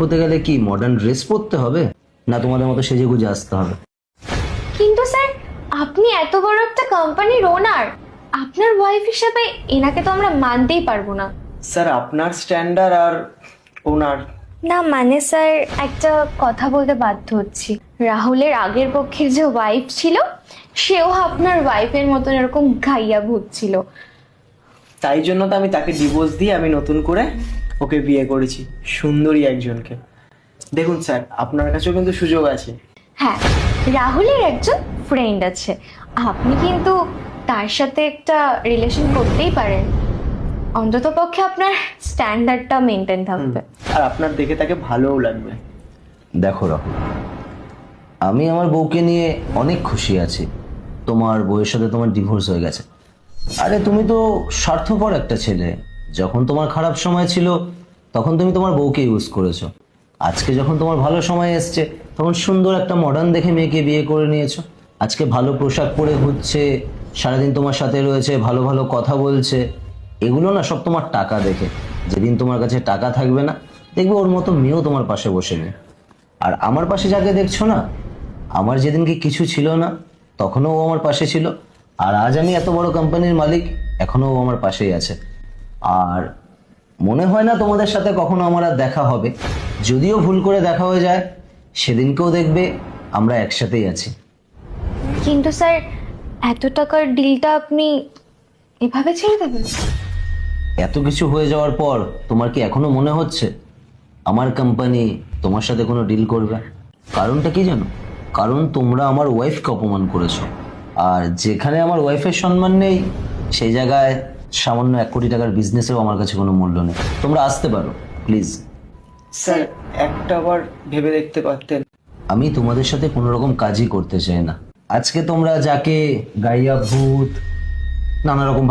হতে গেলে কি মডার্ন ড্রেস পরতে হবে, না তোমাদের মতো সেজে গুজে আসতে হবে? কিন্তু স্যার, আপনি এত বড় একটা কোম্পানির ওনার, আপনার ওয়াইফ হিসাবে এনাকে তো আমরা মানতেই পারবো না। স্যার আপনার স্ট্যান্ডার্ড আর ওনার। না মানে স্যার, একটা কথা বলতে বাধ্য হচ্ছি। রাহুলের আগের পক্ষের যে ওয়াইফ ছিল, সেও আপনার ওয়াইফের মতন এরকম গাইয়া ভূত ছিল। তাই জন্য তো আমি তাকে ডিভোর্স দিয়ে আমি নতুন করে ওকে বিয়ে করেছি, সুন্দরী একজনকে। দেখুন স্যার, আপনার কাছেও কিন্তু সুযোগ আছে। হ্যাঁ, রাহুলের একজন ফ্রেন্ড আছে, আপনি কিন্তু তার সাথে একটা রিলেশন করতেই পারেন। অন্তত পক্ষে আপনার স্ট্যান্ডার্ডটা মেনটেন থাকবে। আর আপনার দেখে তাকে ভালোও লাগবে। দেখো রাহুল, আমি আমার বউকে নিয়ে অনেক খুশি আছি। তোমার বউয়ের সাথে তোমার ডিভোর্স হয়ে গেছে। আরে তুমি তো স্বার্থপর একটা ছেলে। যখন তোমার খারাপ সময় ছিল তখন তুমি তোমার বউকে ইউজ করেছো। আজকে যখন তোমার ভালো সময় এসছে তখন সুন্দর একটা মডার্ন দেখে মেয়েকে বিয়ে করে নিয়েছো। আজকে ভালো পোশাক পরে ঘুরছে, সারাদিন তোমার সাথে রয়েছে, ভালো ভালো কথা বলছে। এগুলো না সব তোমার টাকা দেখে। যেদিন তোমার কাছে টাকা থাকবে না, দেখবে ওর মতো মেয়েও তোমার পাশে বসে নেই। আর আমার পাশে যাকে দেখছো না, আমার যেদিনকে কিছু ছিল না তখনও ও আমার পাশে ছিল। আর আজ আমি এত বড় কোম্পানির মালিক, এখনো ও আমার পাশেই আছে। আর মনে হয় না তোমাদের সাথে কখনো আমার আর দেখা হবে। যদিও ভুল করে দেখা হয়ে যায়, সেদিনকেও দেখবে আমরা একসাথেই আছি। কিন্তু স্যার, এত টাকার ডিলটা আপনি এভাবে ছেড়ে দেবেন? এত কিছু হয়ে যাওয়ার পর তোমার কি এখনো মনে হচ্ছে আমার কোম্পানি তোমার সাথে কোনো ডিল করবে? কারণটা কি জানো? কারণ তোমরা আমার ওয়াইফকে অপমান করেছো। আর যেখানে আমার ওয়াইফের সম্মান নেই, সেই জায়গায় সামান্য 1 কোটি টাকার বিজনেসেও আমার কাছে কোনো মূল্য নেই। তোমরা আসতে পারো প্লিজ। স্যার একটা বার ভেবে দেখতে পারতেন। আমি তোমাদের সাথে কোনো রকম কাজই করতে চাই না। আজকে তোমরা যাকে গাইয়া ভূত নানা রকম